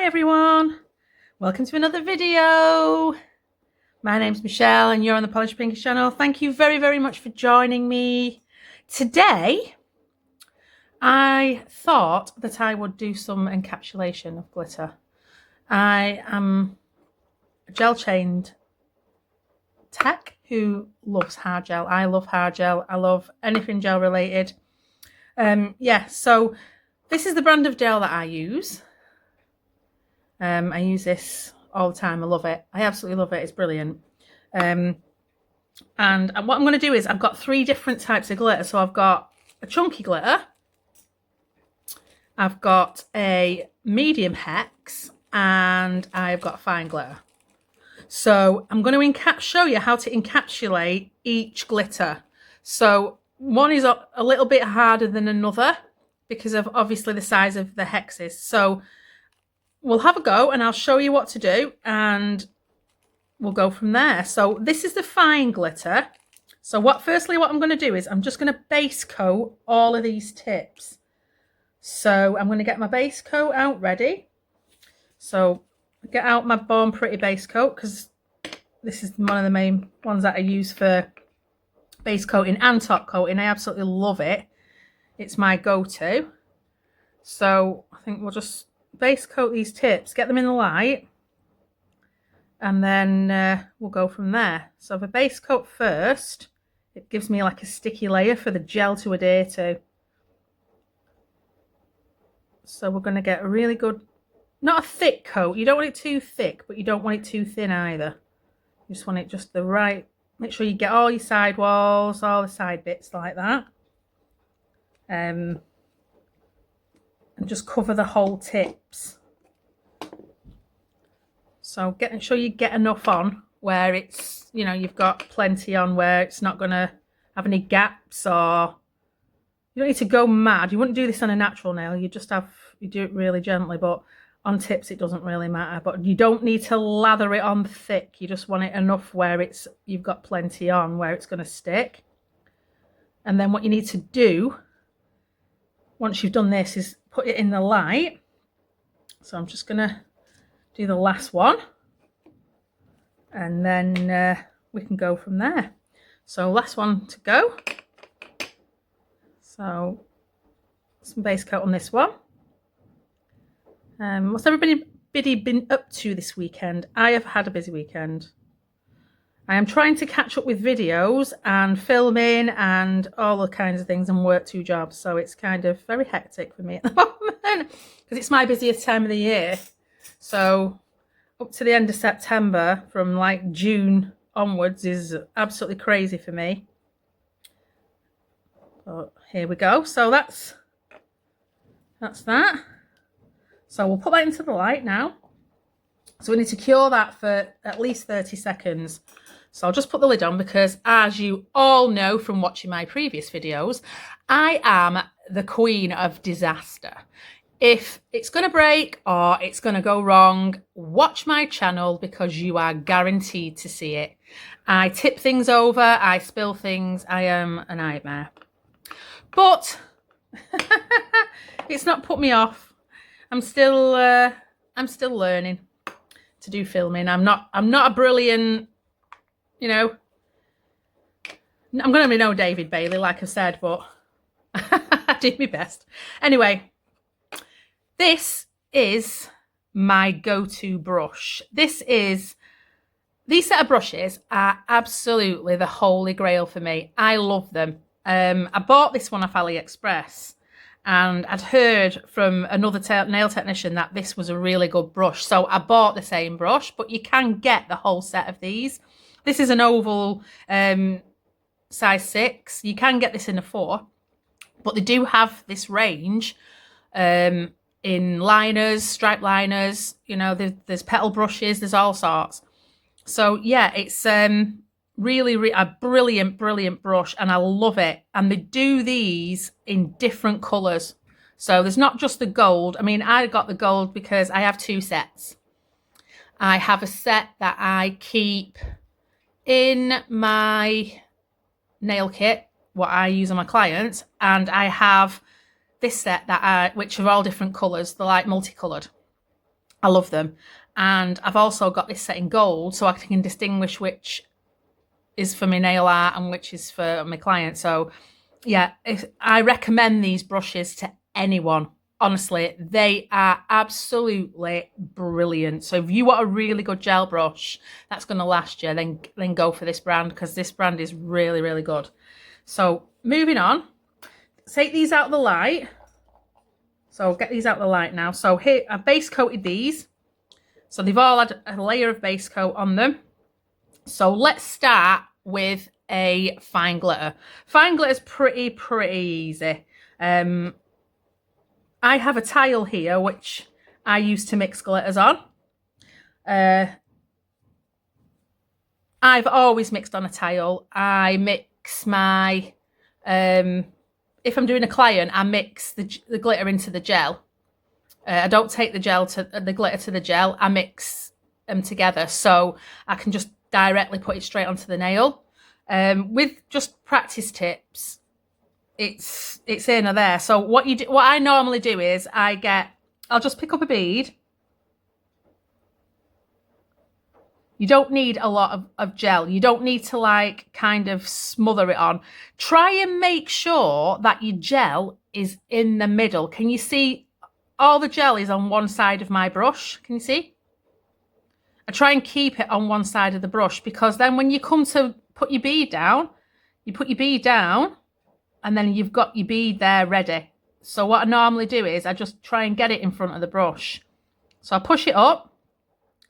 Hi everyone, welcome to another video. My name's Michelle and you're on the Polished Pinkish channel. Thank you very much for joining me. Today I thought that I would do some encapsulation of glitter. I am a gel chained tech who loves hard gel. I love hard gel. I love anything gel related. So this is the brand of gel that I use. I use this all the time. I love it. I absolutely love it. It's brilliant. And what I'm going to do is I've got 3 different types of glitter. So I've got a chunky glitter, I've got a medium hex, and I've got fine glitter. So I'm going to show you how to encapsulate each glitter. So one is a little bit harder than another because of obviously the size of the hexes. So we'll have a go and I'll show you what to do and we'll go from there. So this is the fine glitter. So firstly what I'm going to do is I'm just going to base coat all of these tips. So I'm going to get my base coat out ready. So get out my Born Pretty base coat because this is one of the main ones that I use for base coating and top coating. I absolutely love it. It's my go-to. So I think we'll just base coat these tips, get them in the light, and then we'll go from there. So if I base coat first, it gives me like a sticky layer for the gel to adhere to. So we're going to get a really good, not a thick coat. You don't want it too thick, but you don't want it too thin either. You just want it just the right, make sure you get all your side walls, all the side bits like that. And just cover the whole tips. So make sure you get enough on where it's, you know, you've got plenty on where it's not going to have any gaps, or you don't need to go mad. You wouldn't do this on a natural nail. You do it really gently, but on tips it doesn't really matter. But you don't need to lather it on thick. You just want it enough where you've got plenty on where it's going to stick. And then what you need to do once you've done this is put it in the light. So I'm just going to do the last one and then we can go from there. So last one to go. So some base coat on this one. What's everybody been up to this weekend? I have had a busy weekend. I am trying to catch up with videos and filming and all the kinds of things and work 2 jobs. So it's kind of very hectic for me at the moment because it's my busiest time of the year. So up to the end of September, from like June onwards, is absolutely crazy for me. But here we go. So that's that. So we'll put that into the light now. So we need to cure that for at least 30 seconds. So I'll just put the lid on because, as you all know from watching my previous videos, I am the queen of disaster. If it's going to break or it's going to go wrong, watch my channel because you are guaranteed to see it. I tip things over, I spill things, I am a nightmare. But it's not put me off. I'm still learning to do filming. I'm not a brilliant, you know, I'm going to be no David Bailey, like I said, but I did my best. Anyway, this is my go-to brush. These set of brushes are absolutely the holy grail for me. I love them. I bought this one off AliExpress and I'd heard from another nail technician that this was a really good brush. So I bought the same brush, but you can get the whole set of these. This is an oval size 6. You can get this in a 4, but they do have this range in liners, stripe liners, you know, there's petal brushes, there's all sorts. So yeah, it's really a brilliant brush and I love it. And they do these in different colours. So there's not just the gold. I mean, I got the gold because I have 2 sets. I have a set that I keep in my nail kit, what I use on my clients, and I have this set which are all different colours. They're like multicoloured. I love them. And I've also got this set in gold, so I can distinguish which is for my nail art and which is for my client. So yeah, I recommend these brushes to anyone. Honestly, they are absolutely brilliant. So if you want a really good gel brush that's going to last you, then go for this brand, because this brand is really, really good. So moving on, take these out of the light. So get these out of the light now. So here, I base coated these. So they've all had a layer of base coat on them. So let's start with a fine glitter. Fine glitter is pretty easy. I have a tile here which I use to mix glitters on. I've always mixed on a tile. I mix my, if I'm doing a client, I mix the glitter into the gel. I don't take the glitter to the gel. I mix them together so I can just directly put it straight onto the nail. With just practice tips, it's in or there. So what I normally do is I'll just pick up a bead. You don't need a lot of gel. You don't need to like kind of smother it on. Try and make sure that your gel is in the middle. Can you see all the gel is on one side of my brush? Can you see? I try and keep it on one side of the brush, because then when you come to put your bead down, you put your bead down and then you've got your bead there ready. So what I normally do is I just try and get it in front of the brush. So I push it up.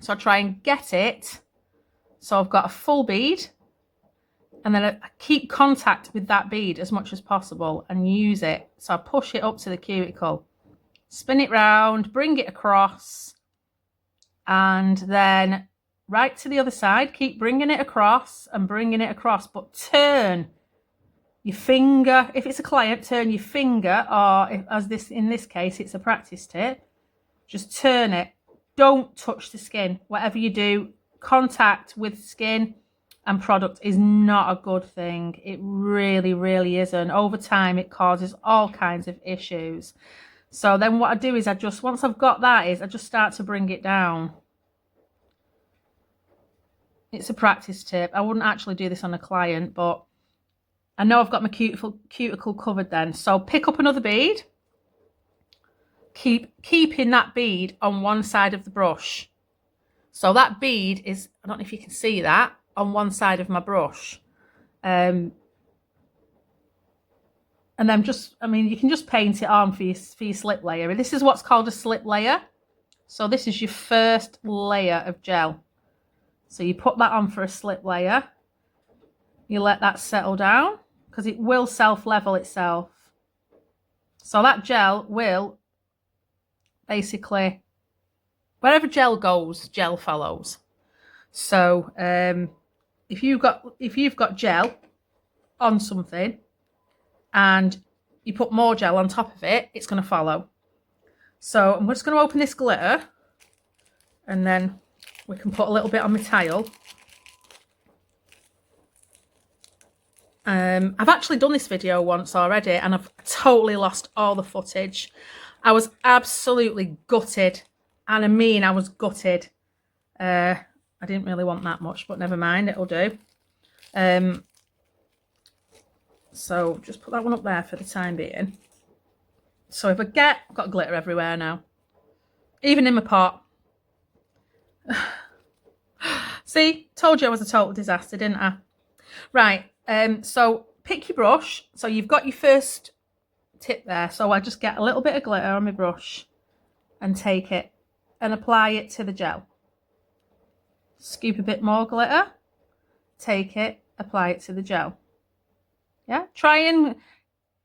So I try and get it. So I've got a full bead, and then I keep contact with that bead as much as possible and use it. So I push it up to the cuticle, spin it round, bring it across, and then right to the other side. Keep bringing it across and bringing it across, but turn your finger. If it's a client, turn your finger, or in this case, it's a practice tip. Just turn it. Don't touch the skin. Whatever you do, contact with skin and product is not a good thing. It really isn't. Over time, it causes all kinds of issues. So then what I do is once I've got that, I just start to bring it down. It's a practice tip. I wouldn't actually do this on a client, but I know I've got my cuticle covered then. So pick up another bead. Keeping that bead on one side of the brush. So that bead is, I don't know if you can see that, on one side of my brush. And then you can just paint it on for your slip layer. This is what's called a slip layer. So this is your first layer of gel. So you put that on for a slip layer. You let that settle down, because it will self-level itself. So that gel will basically, wherever gel goes, gel follows. So if you've got gel on something and you put more gel on top of it, it's going to follow. So I'm just going to open this glitter, and then we can put a little bit on my tile. I've actually done this video once already, and I've totally lost all the footage. I was absolutely gutted, and I was gutted. I didn't really want that much, but never mind, it'll do. So just put that one up there for the time being. So if I've got glitter everywhere now, even in my pot. See, told you I was a total disaster, didn't I? Right, so pick your brush. So you've got your first tip there. So I just get a little bit of glitter on my brush and take it and apply it to the gel. Scoop a bit more glitter, take it, apply it to the gel. Yeah, try and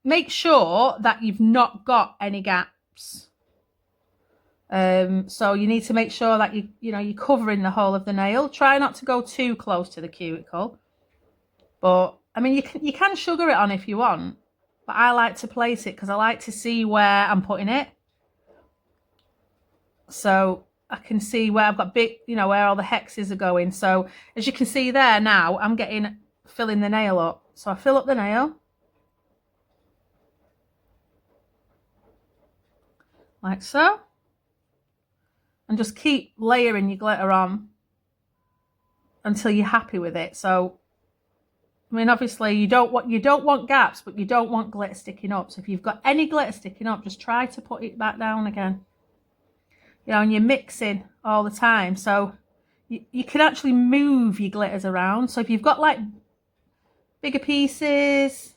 make sure that you've not got any gaps. So you need to make sure that you're covering the whole of the nail. Try not to go too close to the cuticle. But I mean, you can sugar it on if you want, but I like to place it because I like to see where I'm putting it. So I can see where I've got where all the hexes are going. So as you can see there now, I'm filling the nail up. So I fill up the nail. Like so. and just keep layering your glitter on until you're happy with it. So, I mean, obviously you don't want gaps, but you don't want glitter sticking up. So if you've got any glitter sticking up, just try to put it back down again. You know, and you're mixing all the time. So you can actually move your glitters around. So if you've got like bigger pieces,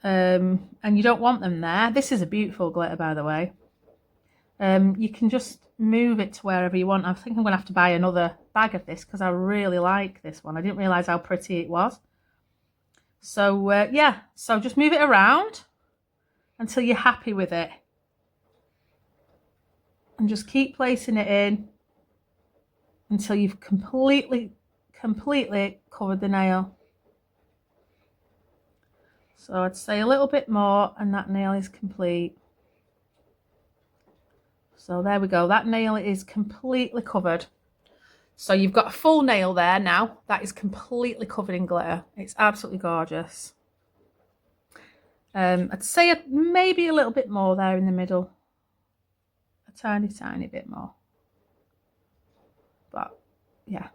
and you don't want them there, this is a beautiful glitter, by the way. You can just move it to wherever you want. I think I'm going to have to buy another bag of this because I really like this one. I didn't realise how pretty it was. So yeah, so just move it around until you're happy with it. And just keep placing it in until you've completely covered the nail. So I'd say a little bit more and that nail is complete. So there we go, that nail is completely covered. So you've got a full nail there now, that is completely covered in glitter. It's absolutely gorgeous. I'd say maybe a little bit more there in the middle. A tiny bit more. But yeah.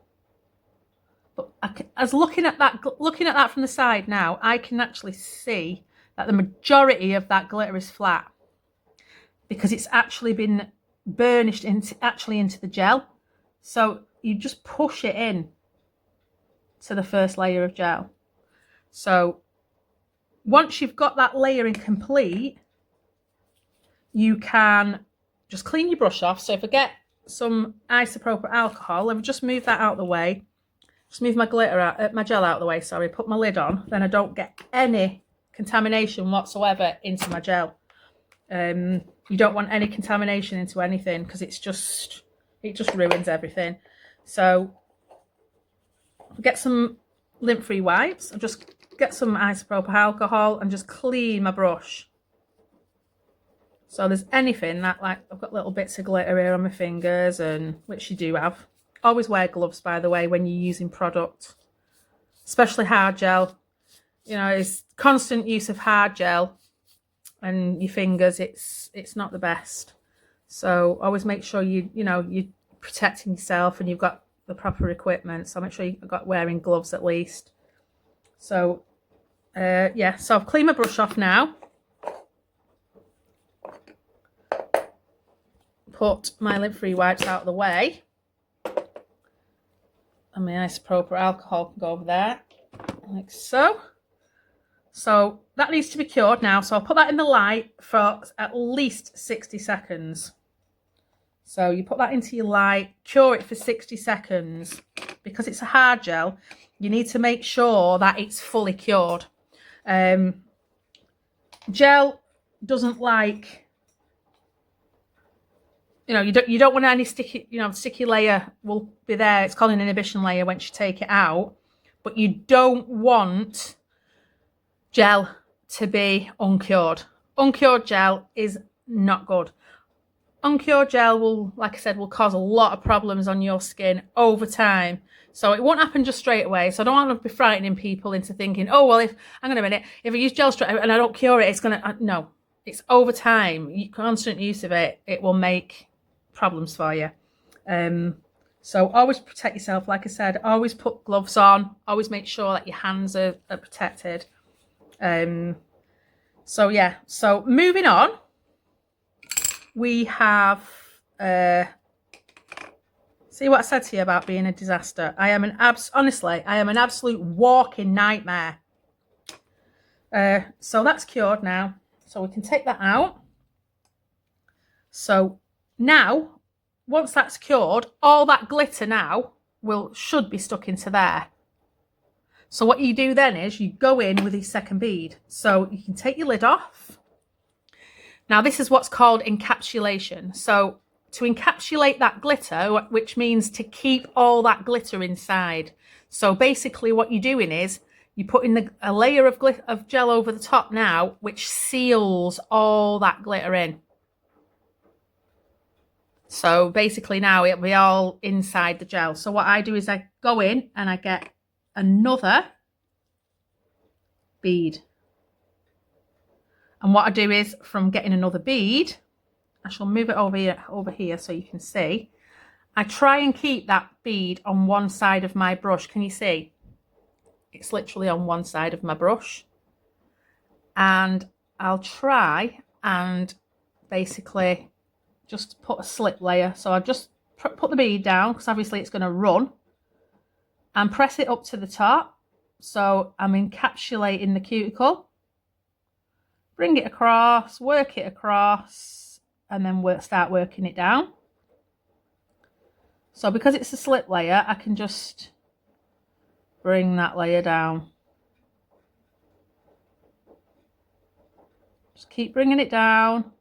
But as looking at that from the side now, I can actually see that the majority of that glitter is flat because it's actually been burnished into the gel. So you just push it in to the first layer of gel. So once you've got that layering complete, you can just clean your brush off. So if I get some isopropyl alcohol, let me just move that out of the way. Just move my glitter out, my gel out of the way, sorry, put my lid on, then I don't get any contamination whatsoever into my gel. You don't want any contamination into anything because it just ruins everything. So get some lint-free wipes, I'll just get some isopropyl alcohol and just clean my brush. So there's anything that, like, I've got little bits of glitter here on my fingers, and which you do have. Always wear gloves, by the way, when you're using product, especially hard gel. You know, it's constant use of hard gel and your fingers, it's not the best. So always make sure you're protecting yourself and you've got the proper equipment. So make sure you've got wearing gloves at least. So yeah, so I've cleaned my brush off now. Put my lint-free wipes out of the way. And my isopropyl alcohol can go over there, like so. So that needs to be cured now. So I'll put that in the light for at least 60 seconds. So you put that into your light, cure it for 60 seconds. Because it's a hard gel, you need to make sure that it's fully cured. Gel doesn't like, you don't want any sticky layer will be there. It's called an inhibition layer once you take it out, but you don't want gel to be uncured. Uncured gel is not good. Uncured gel will, like I said, will cause a lot of problems on your skin over time. So it won't happen just straight away. So I don't want to be frightening people into thinking, oh, well, if I use gel straight away and I don't cure it, it's going to, no, it's over time. Constant use of it, it will make problems for you. So always protect yourself. Like I said, always put gloves on. Always make sure that your hands are protected. So yeah, so moving on, we have see what I said to you about being a disaster. Honestly, I am an absolute walking nightmare. So that's cured now, so we can take that out. So now, once that's cured, all that glitter now should be stuck into there. So what you do then is you go in with your second bead. So you can take your lid off. Now this is what's called encapsulation. So to encapsulate that glitter, which means to keep all that glitter inside. So basically what you're doing is you put in a layer of gel over the top now, which seals all that glitter in. So basically now it'll be all inside the gel. So what I do is I go in and I get another bead. And what I do is from getting another bead, I shall move it over here so you can see. I try and keep that bead on one side of my brush. Can you see? It's literally on one side of my brush. And I'll try and basically just put a slip layer. So I've just put the bead down because obviously it's going to run, and press it up to the top. So I'm encapsulating the cuticle. Bring it across, work it across, and then start working it down. So because it's a slip layer, I can just bring that layer down. Just keep bringing it down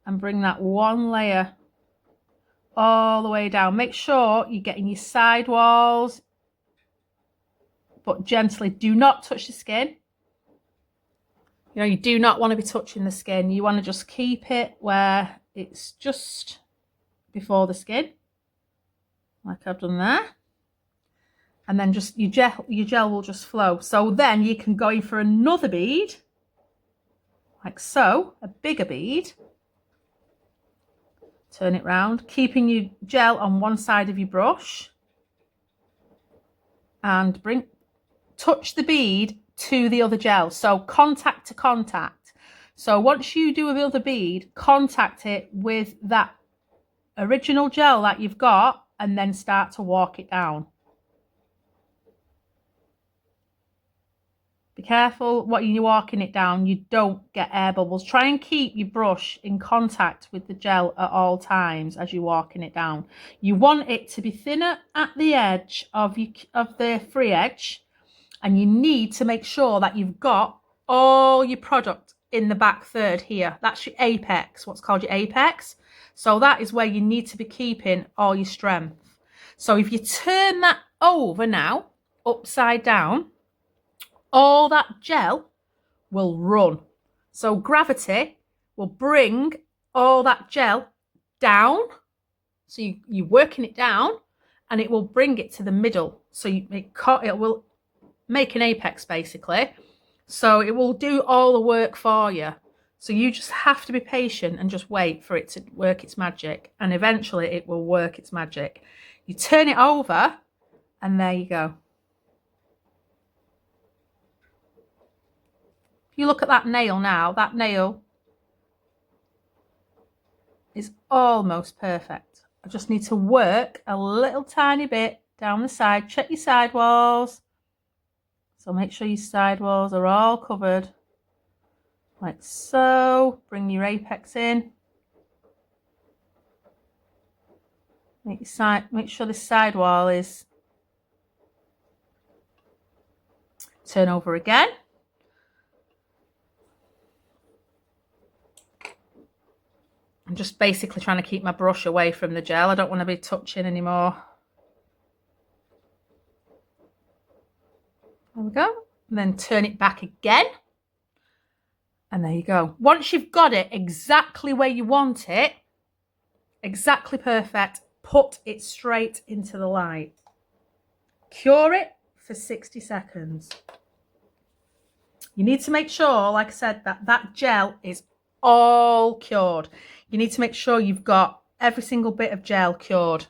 and bring that one layer all the way down. Make sure you're getting your side walls, but gently. Do not touch the skin. You know, you do not want to be touching the skin. You want to just keep it where it's just before the skin, like I've done there. And then just your gel will just flow. So then you can go in for another bead, like so, a bigger bead. Turn it round, keeping your gel on one side of your brush, and touch the bead to the other gel. So contact to contact. So once you do another bead, contact it with that original gel that you've got, and then start to walk it down. Be careful what you're walking it down, you don't get air bubbles. Try and keep your brush in contact with the gel at all times as you're walking it down. You want it to be thinner at the edge of the free edge, and you need to make sure that you've got all your product in the back third here. That's your apex, what's called your apex. So that is where you need to be keeping all your strength. So if you turn that over now, upside down, all that gel will run. So gravity will bring all that gel down. So you're working it down, and it will bring it to the middle. So it will make an apex basically. So it will do all the work for you. So you just have to be patient and just wait for it to work its magic. And eventually it will work its magic. You turn it over, and there you go. You look at that nail now, that nail is almost perfect. I just need to work a little tiny bit down the side. Check your side walls. So make sure your side walls are all covered, like so. Bring your apex in. Make sure the side wall is. Turn over again. I'm just basically trying to keep my brush away from the gel. I don't want to be touching anymore. There we go. And then turn it back again. And there you go. Once you've got it exactly where you want it, exactly perfect, put it straight into the light. Cure it for 60 seconds. You need to make sure, like I said, that gel is all cured. You need to make sure you've got every single bit of gel cured.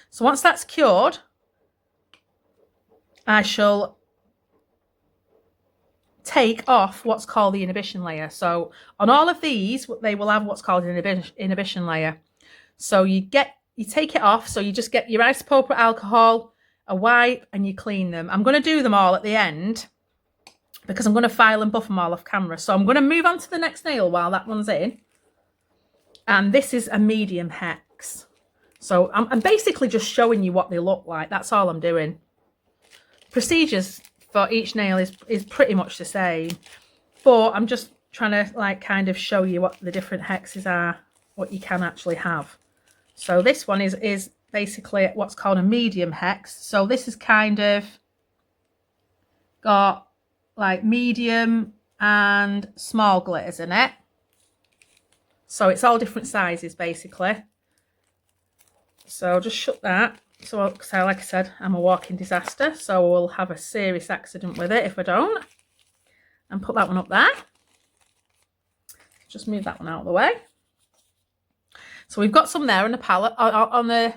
So once that's cured, I shall take off what's called the inhibition layer. So on all of these, they will have what's called an inhibition layer. So you take it off. So you just get your isopropyl alcohol, a wipe, and you clean them. I'm going to do them all at the end because I'm going to file and buff them all off camera. So I'm going to move on to the next nail while that one's in. And this is a medium hex. So I'm basically just showing you what they look like. That's all I'm doing. Procedures for each nail is pretty much the same. But I'm just trying to like kind of show you what the different hexes are, what you can actually have. So this one is basically what's called a medium hex. So this is kind of got like medium and small glitters in it. So it's all different sizes basically. So I'll just shut that. So like I said, I'm a walking disaster. So we'll have a serious accident with it if I don't. And put that one up there. Just move that one out of the way. So we've got some there on the palette, on the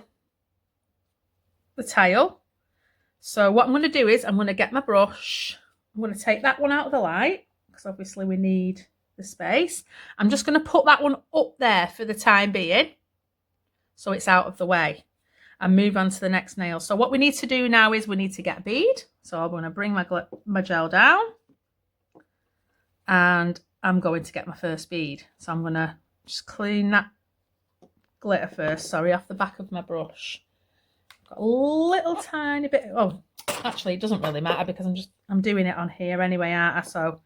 tile. So what I'm going to do is I'm going to get my brush. I'm going to take that one out of the light because obviously we need the space. I'm just going to put that one up there for the time being so it's out of the way and move on to the next nail. So what we need to do now is we need to get a bead. So I'm going to bring my gel down and I'm going to get my first bead. So I'm going to just clean that glitter first, sorry, off the back of my brush. Got a little tiny bit, oh, actually it doesn't really matter because I'm doing it on here anyway, aren't I? So,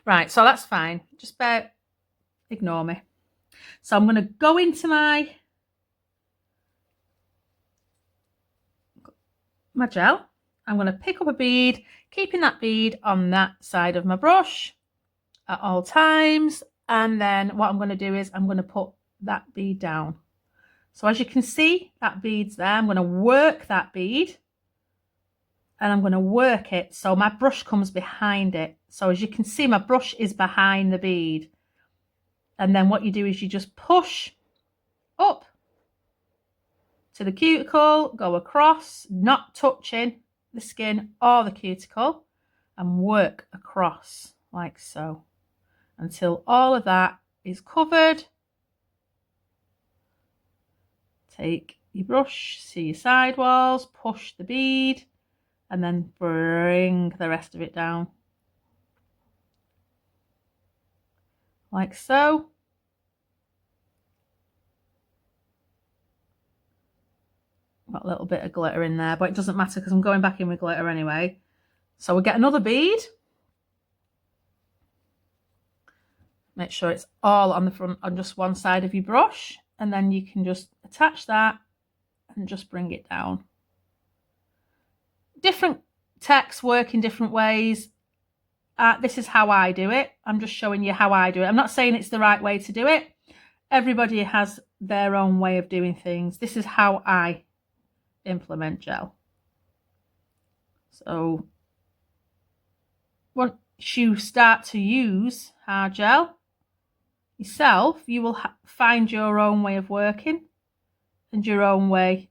right, so that's fine. Just ignore me. So I'm going to go into my gel. I'm going to pick up a bead, keeping that bead on that side of my brush at all times. And then what I'm going to do is I'm going to put that bead down. So as you can see, that bead's there. I'm going to work that bead and I'm going to work it so my brush comes behind it. So as you can see, my brush is behind the bead. And then what you do is you just push up to the cuticle, go across, not touching the skin or the cuticle, and work across like so until all of that is covered. Take your brush, see your sidewalls, push the bead, and then bring the rest of it down. Like so. Got a little bit of glitter in there, but it doesn't matter because I'm going back in with glitter anyway. So we'll get another bead. Make sure it's all on the front, on just one side of your brush. And then you can just attach that and just bring it down. Different texts work in different ways. This is how I do it. I'm just showing you how I do it. I'm not saying it's the right way to do it. Everybody has their own way of doing things. This is how I implement gel. So once you start to use hard gel yourself, you will find your own way of working and your own way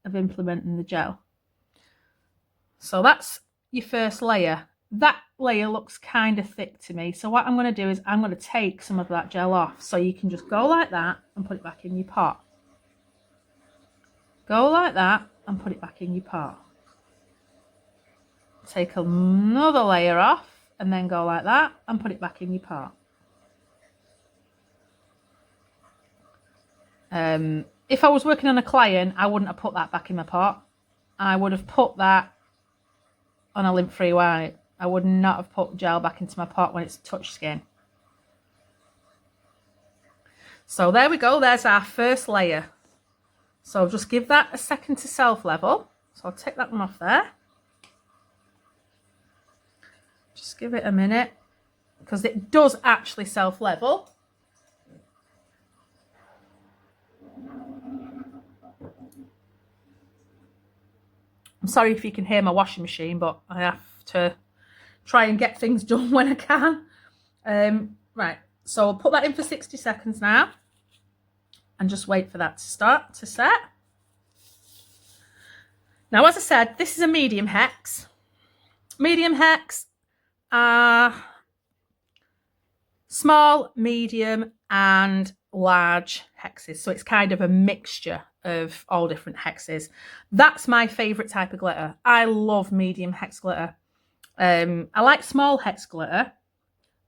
of implementing the gel. So that's your first layer. That layer looks kind of thick to me. So what I'm going to do is I'm going to take some of that gel off. So you can just go like that and put it back in your pot. Go like that and put it back in your pot. Take another layer off and then go like that and put it back in your pot. If I was working on a client, I wouldn't have put that back in my pot. I would have put that on a lint-free white. I would not have put gel back into my pot when it's touch skin. So there we go. There's our first layer. So just give that a second to self-level. So I'll take that one off there. Just give it a minute because it does actually self-level. I'm sorry if you can hear my washing machine, but I have to try and get things done when I can. Right, so I'll put that in for 60 seconds now and just wait for that to start to set. Now, as I said, this is a medium hex. Medium hex are small, medium and large hexes. So it's kind of a mixture of all different hexes. That's my favourite type of glitter. I love medium hex glitter. I like small hex glitter,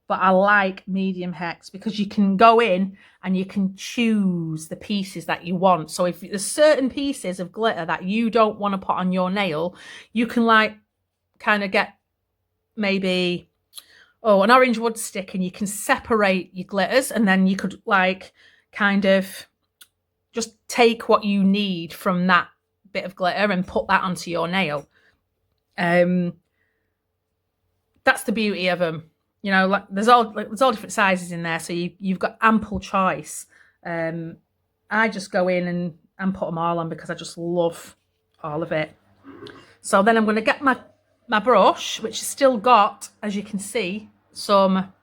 but I like medium hex because you can go in and you can choose the pieces that you want. So if there's certain pieces of glitter that you don't want to put on your nail, you can like kind of get maybe, an orange wood stick and you can separate your glitters and then you could like kind of just take what you need from that bit of glitter and put that onto your nail. That's the beauty of them. You know, like there's all different sizes in there, so you've got ample choice. I just go in and put them all on because I just love all of it. So then I'm going to get my brush, which has still got, as you can see, some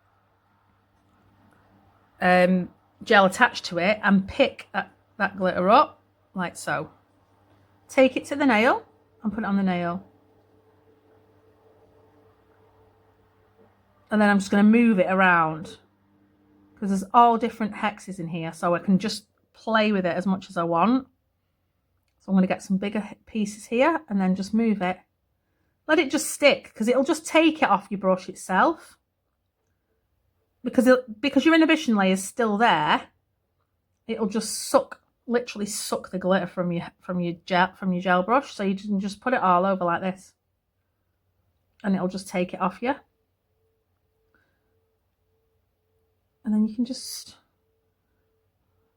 gel attached to it and pick that glitter up like so. Take it to the nail and put it on the nail. And then I'm just going to move it around because there's all different hexes in here, so I can just play with it as much as I want. So I'm going to get some bigger pieces here and then just move it. Let it just stick because it'll just take it off your brush itself. Because your inhibition layer is still there, it'll just literally suck the glitter from your gel brush. So you can just put it all over like this, and it'll just take it off you. And then you can just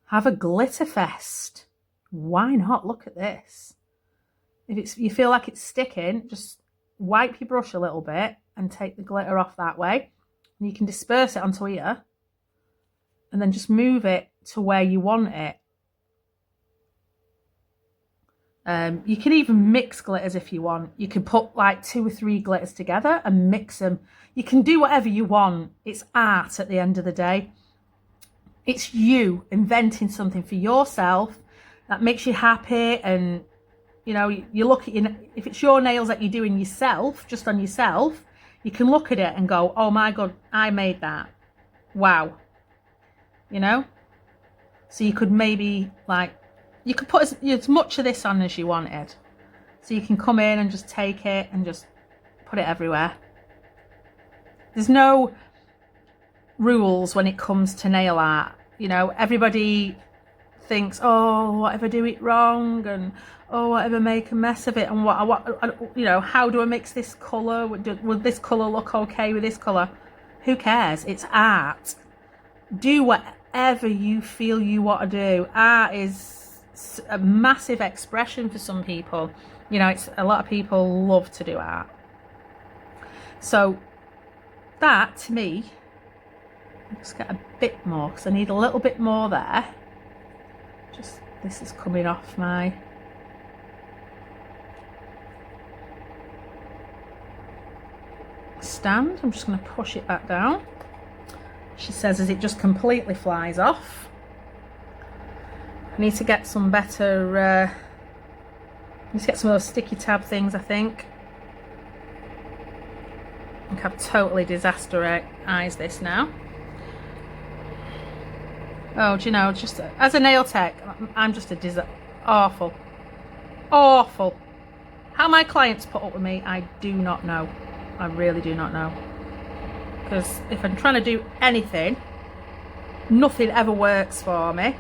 have a glitter fest. Why not? Look at this. If you feel like it's sticking, just wipe your brush a little bit and take the glitter off that way. And you can disperse it onto here and then just move it to where you want it. You can even mix glitters if you want. You can put like 2 or 3 glitters together and mix them. You can do whatever you want. It's art at the end of the day. It's you inventing something for yourself that makes you happy. And you know, you look at if it's your nails that you're doing yourself, just on yourself, you can look at it and go, oh my God, I made that. Wow. You know? So you could maybe you could put as much of this on as you wanted. So you can come in and just take it and just put it everywhere. There's no rules when it comes to nail art. You know, everybody thinks, oh, what if I do it wrong? And oh, what if I make a mess of it? And what you know, how do I mix this colour? Would this colour look okay with this colour? Who cares? It's art. Do whatever you feel you want to do. Art is a massive expression for some people. You know, a lot of people love to do art. So that, to me, just get a bit more because I need a little bit more there. Just, this is coming off my stand. I'm just going to push it back down. She says as it just completely flies off. I need to get some better, I need to get some of those sticky tab things, I think. I think I've totally disasterized this now. Oh, do you know, just as a nail tech, I'm just awful. Awful. How my clients put up with me, I do not know. I really do not know. Because if I'm trying to do anything, nothing ever works for me.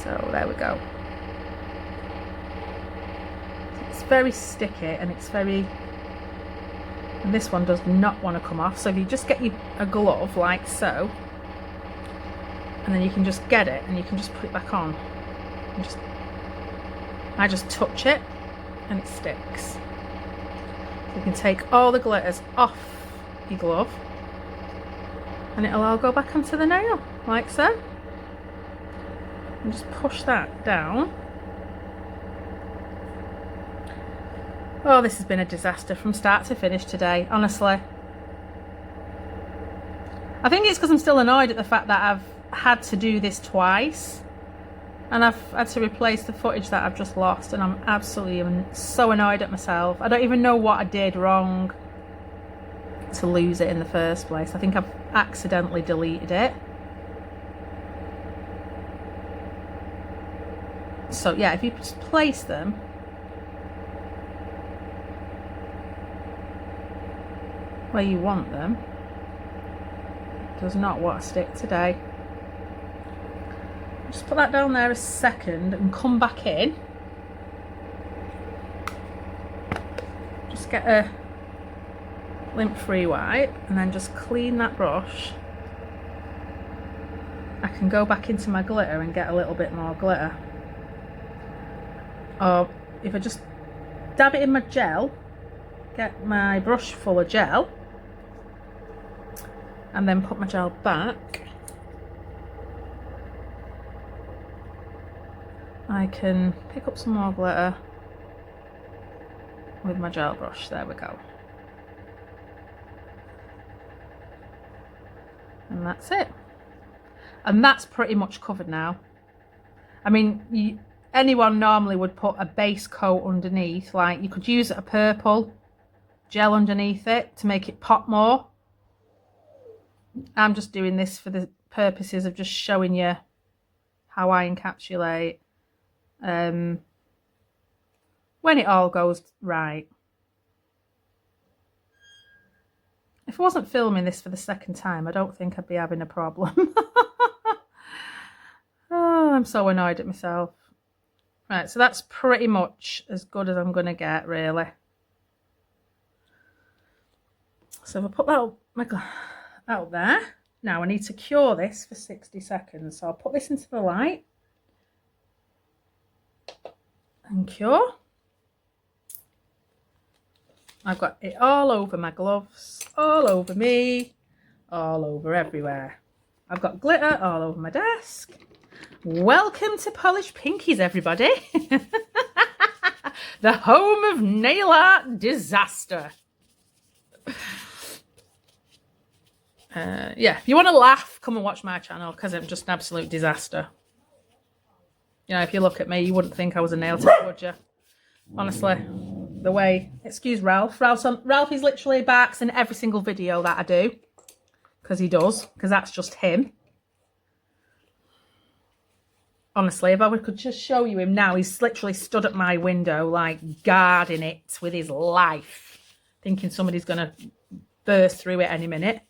So there we go. It's very sticky and it's very... And this one does not want to come off. So if you just get a glove like so, and then you can just get it and you can just put it back on. And I just touch it and it sticks. So you can take all the glitters off your glove and it'll all go back onto the nail like so. And just push that down. Oh, this has been a disaster from start to finish today, honestly. I think it's because I'm still annoyed at the fact that I've had to do this twice. And I've had to replace the footage that I've just lost. And I'm absolutely so annoyed at myself. I don't even know what I did wrong to lose it in the first place. I think I've accidentally deleted it. So yeah, if you just place them where you want them, it does not want to stick today. Just put that down there a second and come back in. Just get a lint-free wipe and then just clean that brush. I can go back into my glitter and get a little bit more glitter. Or if I just dab it in my gel, get my brush full of gel, and then put my gel back, I can pick up some more glitter with my gel brush. There we go. And that's it. And that's pretty much covered now. I mean, anyone normally would put a base coat underneath. Like, you could use a purple gel underneath it to make it pop more. I'm just doing this for the purposes of just showing you how I encapsulate when it all goes right. If I wasn't filming this for the second time, I don't think I'd be having a problem. Oh, I'm so annoyed at myself. Right, so that's pretty much as good as I'm going to get, really. So if I put that out there, now I need to cure this for 60 seconds. So I'll put this into the light and cure. I've got it all over my gloves, all over me, all over everywhere. I've got glitter all over my desk. Welcome to Polished Pinkies, everybody. The home of nail art disaster. Yeah, if you want to laugh, come and watch my channel, because I'm just an absolute disaster. You know, if you look at me, you wouldn't think I was a nail tech, would you? Honestly, the way, excuse Ralph. Ralph is literally barks in every single video that I do. Because he does, because that's just him. Honestly, if I could just show you him now, he's literally stood at my window, like, guarding it with his life. Thinking somebody's going to burst through it any minute.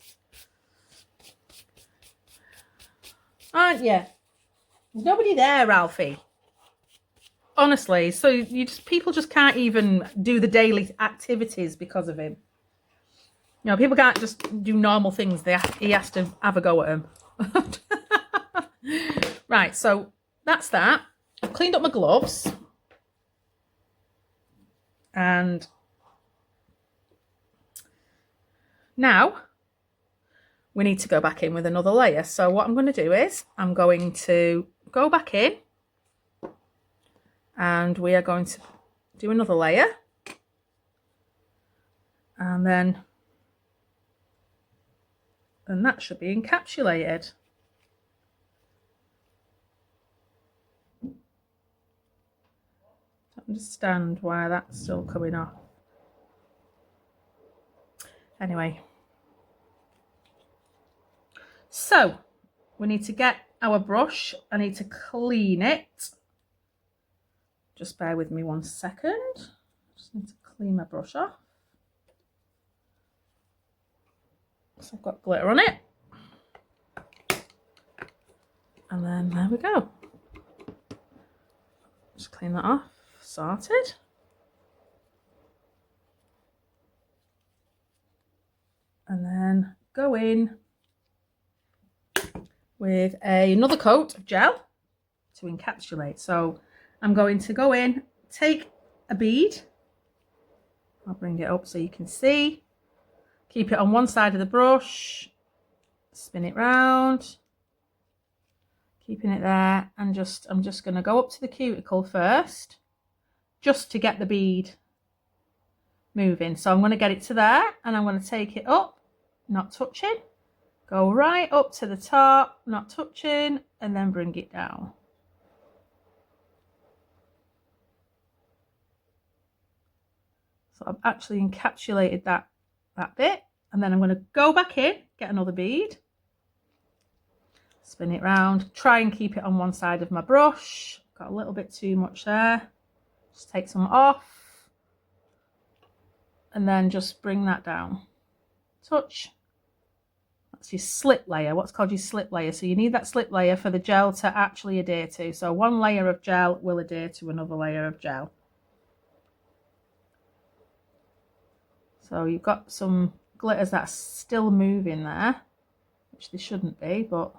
Aren't you? There's nobody there, Ralphie. Honestly, so people just can't even do the daily activities because of him. You know, people can't just do normal things. He has to have a go at them. Right, so that's that. I've cleaned up my gloves. And now we need to go back in with another layer. So what I'm going to do is I'm going to go back in and we are going to do another layer. And that should be encapsulated. Don't understand why that's still coming off. Anyway. So, we need to get our brush. I need to clean it. Just bear with me 1 second. Just need to clean my brush off. So I've got glitter on it. And then there we go. Just clean that off. Sorted. And then go in with another coat of gel to encapsulate. So I'm going to go in, take a bead. I'll bring it up so you can see. Keep it on one side of the brush, spin it round, keeping it there, and I'm just going to go up to the cuticle first, just to get the bead moving. So I'm going to get it to there, and I'm going to take it up, not touching, go right up to the top, not touching, and then bring it down. So I've actually encapsulated that bit, and then I'm going to go back in, get another bead, spin it round, try and keep it on one side of my brush. Got a little bit too much there, just take some off, and then just bring that down, touch. That's your slip layer, what's called your slip layer. So you need that slip layer for the gel to actually adhere to. So one layer of gel will adhere to another layer of gel. So you've got some glitters that are still moving there, which they shouldn't be, but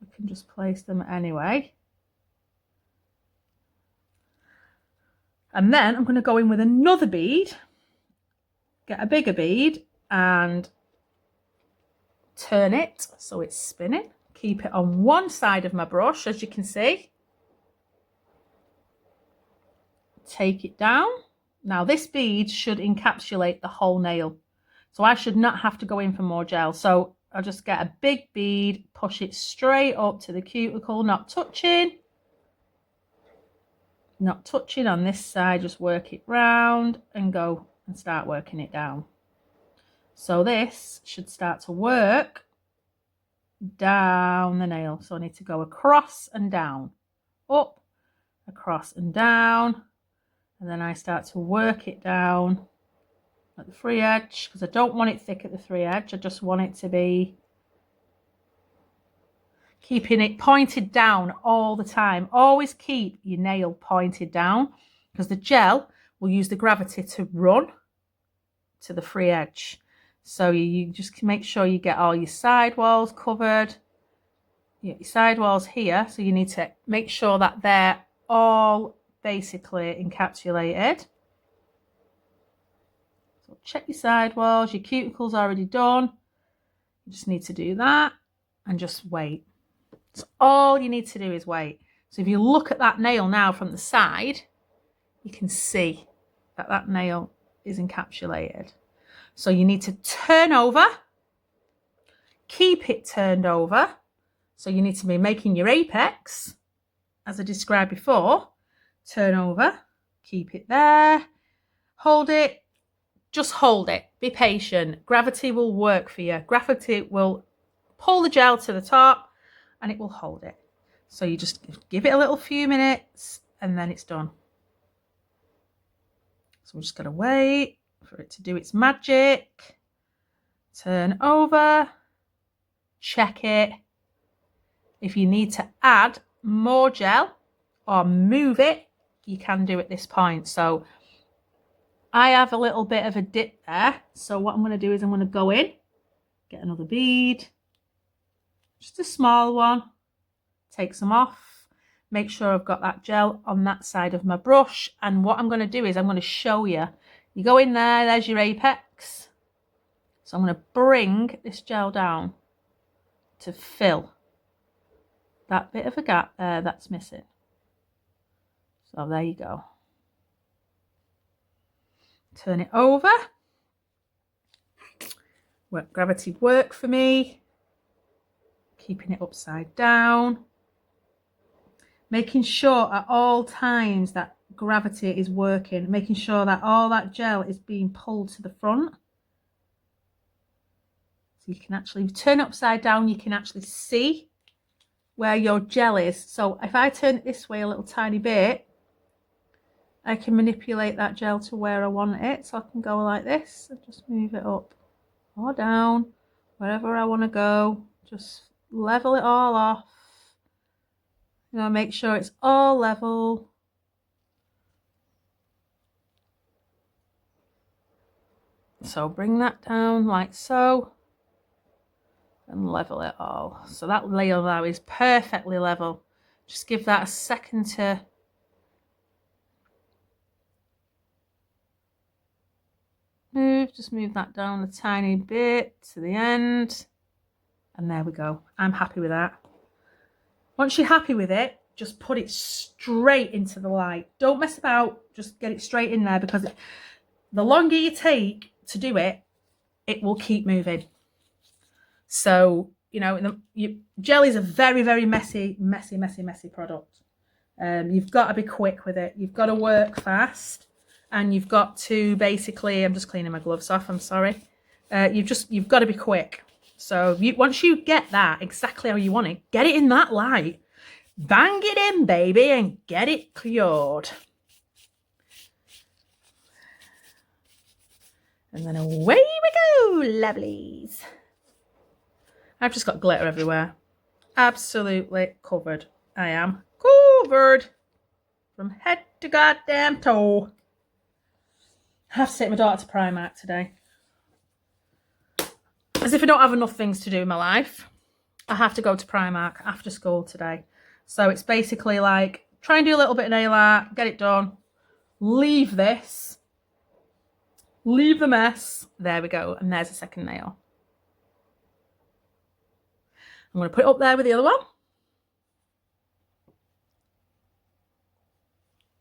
we can just place them anyway. And then I'm going to go in with another bead, get a bigger bead, and turn it so it's spinning. Keep it on one side of my brush, as you can see. Take it down. Now this bead should encapsulate the whole nail, so I should not have to go in for more gel. So I'll just get a big bead, push it straight up to the cuticle, not touching on this side, just work it round and go and start working it down. So this should start to work down the nail. So I need to go across and down, up, across and down, and then I start to work it down at the free edge, because I don't want it thick at the free edge. I just want it to be keeping it pointed down all the time. Always keep your nail pointed down, because the gel will use the gravity to run to the free edge. So you just make sure you get all your side walls covered. You get your side walls here, so you need to make sure that they're all basically encapsulated. So check your side walls. Your cuticle's already done. You just need to do that and just wait. So all you need to do is wait. So if you look at that nail now from the side, you can see that that nail is encapsulated. So you need to turn over, keep it turned over. So you need to be making your apex, as I described before. Turn over, keep it there, hold it, just hold it. Be patient. Gravity will work for you. Gravity will pull the gel to the top and it will hold it. So you just give it a little few minutes and then it's done. So we're just going to wait for it to do its magic. Turn over, check it. If you need to add more gel or move it, you can do at this point. So I have a little bit of a dip there. So what I'm going to do is I'm going to go in, get another bead, just a small one, take some off, make sure I've got that gel on that side of my brush. And what I'm going to do is I'm going to show you. You go in there, there's your apex. So I'm going to bring this gel down to fill that bit of a gap there that's missing. So there you go. Turn it over. Let gravity work for me. Keeping it upside down. Making sure at all times that gravity is working. Making sure that all that gel is being pulled to the front. So you can actually turn it upside down. You can actually see where your gel is. So if I turn it this way a little tiny bit, I can manipulate that gel to where I want it. So I can go like this and just move it up or down, wherever I want to go. Just level it all off. You know, make sure it's all level. So bring that down like so and level it all. So that layer now is perfectly level. Just give that a second to move. Just move that down a tiny bit to the end. And there we go. I'm happy with that. Once you're happy with it, just put it straight into the light. Don't mess about. Just get it straight in there, because the longer you take to do it, it will keep moving. So, you know, gel is a very, very messy product. You've got to be quick with it. You've got to work fast, and you've got to basically, I'm just cleaning my gloves off, I'm sorry. You've got to be quick. So once you get that exactly how you want it, get it in that light. Bang it in, baby, and get it cured. And then away we go, lovelies. I've just got glitter everywhere. Absolutely covered. I am covered from head to goddamn toe. I have to take my daughter to Primark today. As if I don't have enough things to do in my life, I have to go to Primark after school today. So it's basically like, try and do a little bit of nail art, get it done, leave this, leave the mess. There we go. And there's a second nail. I'm going to put it up there with the other one.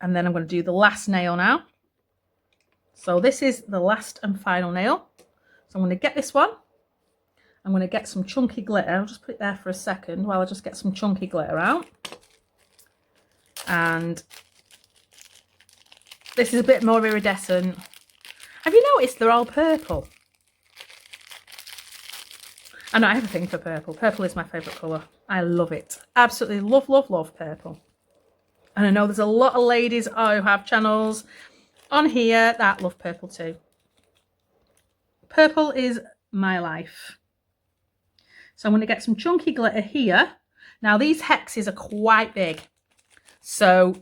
And then I'm going to do the last nail now. So this is the last and final nail. So I'm going to get this one. I'm going to get some chunky glitter. I'll just put it there for a second while I just get some chunky glitter out. And this is a bit more iridescent. Have you noticed they're all purple? I know I have a thing for purple. Purple is my favourite colour. I love it. Absolutely love, love, love purple. And I know there's a lot of ladies who have channels on here that love purple too. Purple is my life. So I'm going to get some chunky glitter here. Now these hexes are quite big. So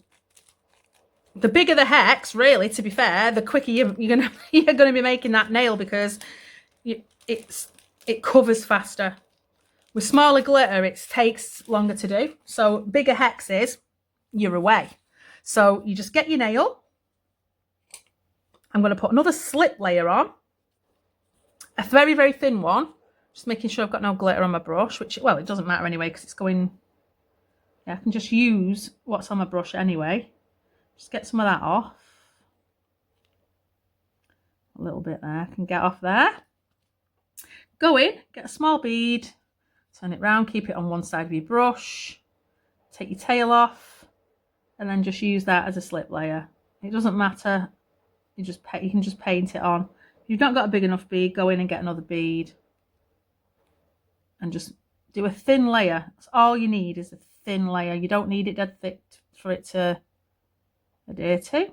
the bigger the hex, really, to be fair, the quicker you're gonna be making that nail, because it covers faster. With smaller glitter, it takes longer to do. So bigger hexes, you're away. So you just get your nail. I'm going to put another slip layer on. A very, very thin one. Just making sure I've got no glitter on my brush, which, well, it doesn't matter anyway because it's going... Yeah, I can just use what's on my brush anyway. Just get some of that off. A little bit there. I can get off there. Go in, get a small bead, turn it round, keep it on one side of your brush, take your tail off, and then just use that as a slip layer. It doesn't matter. You can just paint it on. If you've not got a big enough bead, go in and get another bead. And just do a thin layer. That's all you need, is a thin layer. You don't need it dead thick for it to adhere to.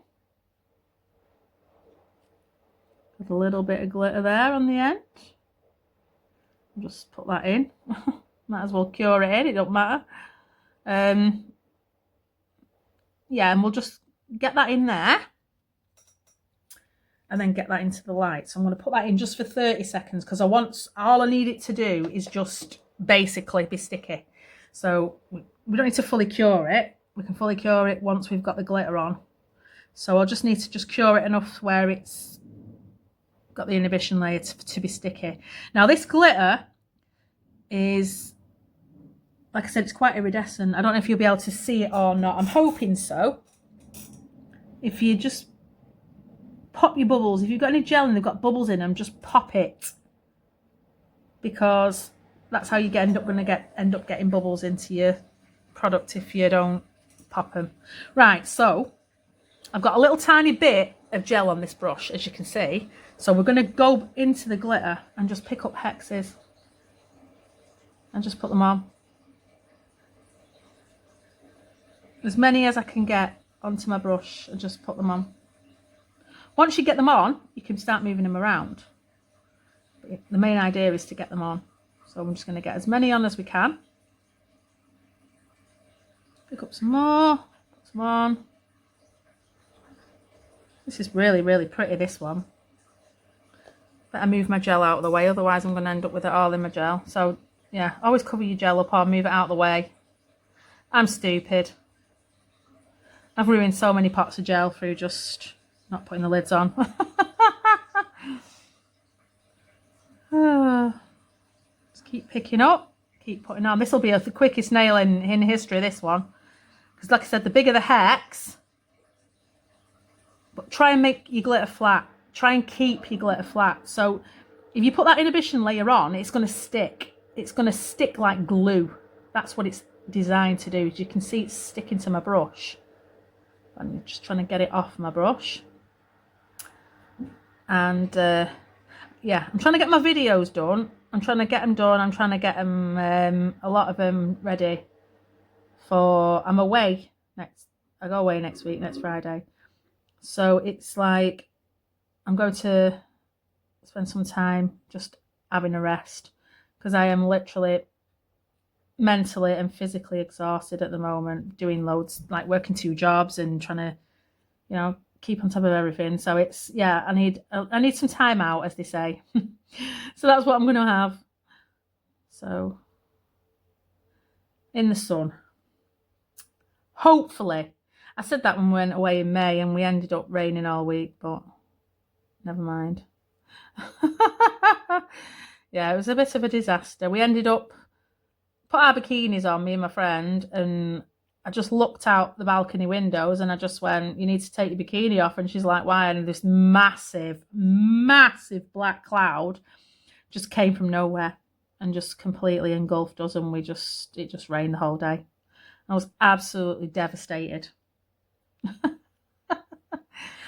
With a little bit of glitter there on the end. I'll just put that in. Might as well cure it in, it don't matter. Yeah, and we'll just get that in there. And then get that into the light. So I'm going to put that in just for 30 seconds because all I need it to do is just basically be sticky. So we don't need to fully cure it. We can fully cure it once we've got the glitter on. So I'll just need to just cure it enough where it's got the inhibition layer to be sticky. Now this glitter is, like I said, it's quite iridescent. I don't know if you'll be able to see it or not. I'm hoping so. If you just pop your bubbles, if you've got any gel and they've got bubbles in them, just pop it, because that's how you end up getting bubbles into your product if you don't pop them. Right, so I've got a little tiny bit of gel on this brush, as you can see. So we're going to go into the glitter and just pick up hexes and just put them on. As many as I can get onto my brush and just put them on. Once you get them on, you can start moving them around. But the main idea is to get them on. So I'm just going to get as many on as we can. Pick up some more, put some on. This is really, really pretty, this one. Better move my gel out of the way, otherwise I'm going to end up with it all in my gel. So yeah, always cover your gel up or move it out of the way. I'm stupid. I've ruined so many pots of gel through just not putting the lids on. Just keep picking up, keep putting on. This will be the quickest nail in history, this one. Because like I said, the bigger the hex, but try and make your glitter flat. Try and keep your glitter flat. So if you put that inhibition layer on, it's going to stick. It's going to stick like glue. That's what it's designed to do. As you can see, it's sticking to my brush. I'm just trying to get it off my brush. And yeah, I'm trying to get my videos done. I'm trying to get them done. I'm trying to get them, a lot of them ready for, I'm away I go away next week, next Friday. So it's like, I'm going to spend some time just having a rest, because I am literally mentally and physically exhausted at the moment, doing loads, like working 2 jobs and trying to, you know, keep on top of everything. So it's, yeah, I need some time out, as they say. So that's what I'm going to have. So in the sun, hopefully. I said that when we went away in May and we ended up raining all week, but never mind. Yeah, it was a bit of a disaster. We ended up put our bikinis on, me and my friend, and I just looked out the balcony windows and I just went, you need to take your bikini off. And she's like, why? And this massive, massive black cloud just came from nowhere and just completely engulfed us, and it just rained the whole day. I was absolutely devastated.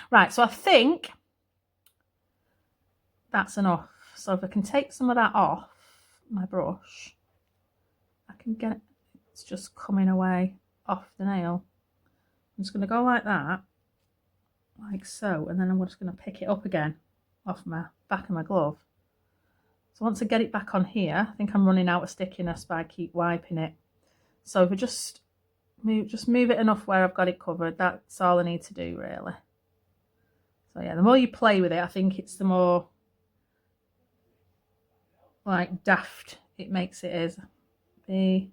Right, so I think that's enough. So if I can take some of that off my brush, I can get it. It's just coming away off the nail. I'm just going to go like that, like so, and then I'm just going to pick it up again off my back of my glove. So once I get it back on here, I think I'm running out of stickiness, but I keep wiping it. So if I just move it enough where I've got it covered, that's all I need to do really. So yeah, the more you play with it, I think it's the more like daft it makes it be.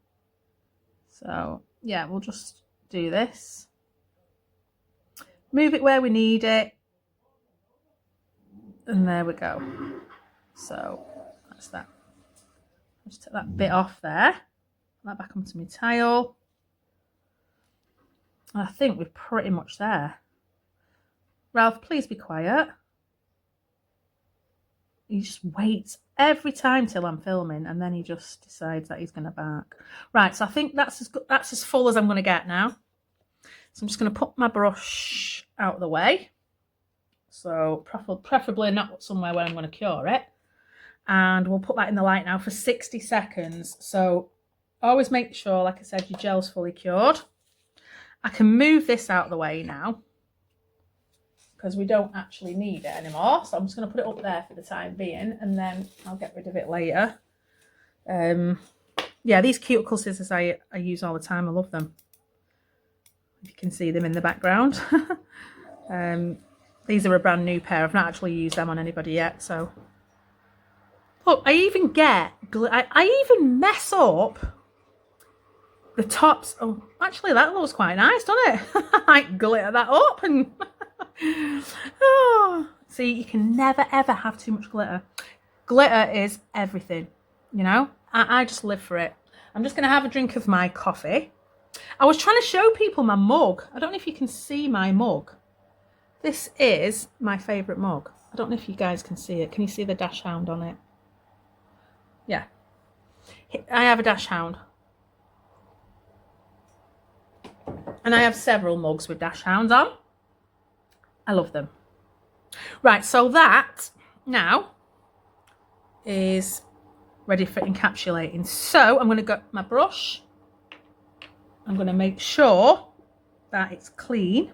So yeah, we'll just do this. Move it where we need it. And there we go. So that's that. I'll just take that bit off there. Put that back onto my tile. I think we're pretty much there. Ralph, please be quiet. He just waits every time till I'm filming, and then he just decides that he's going to bark. Right, so I think that's as full as I'm going to get now. So I'm just going to put my brush out of the way. So preferably not somewhere where I'm going to cure it. And we'll put that in the light now for 60 seconds. So always make sure, like I said, your gel's fully cured. I can move this out of the way now because we don't actually need it anymore. So I'm just going to put it up there for the time being, and then I'll get rid of it later. Yeah, these cuticle scissors I use all the time. I love them. If you can see them in the background. These are a brand new pair. I've not actually used them on anybody yet. So look, I even get, I even mess up the tops. Oh, actually that looks quite nice, doesn't it? I glitter that up and oh. See, you can never ever have too much glitter. Glitter is everything, you know. I just live for it. I'm just going to have a drink of my coffee. I was trying to show people my mug. I don't know if you can see my mug. This is my favourite mug. I don't know if you guys can see it. Can you see the dash hound on it? Yeah. I have a dash hound. And I have several mugs with dash hounds on. I love them. Right, so that now is ready for encapsulating. So I'm going to get my brush. I'm going to make sure that it's clean.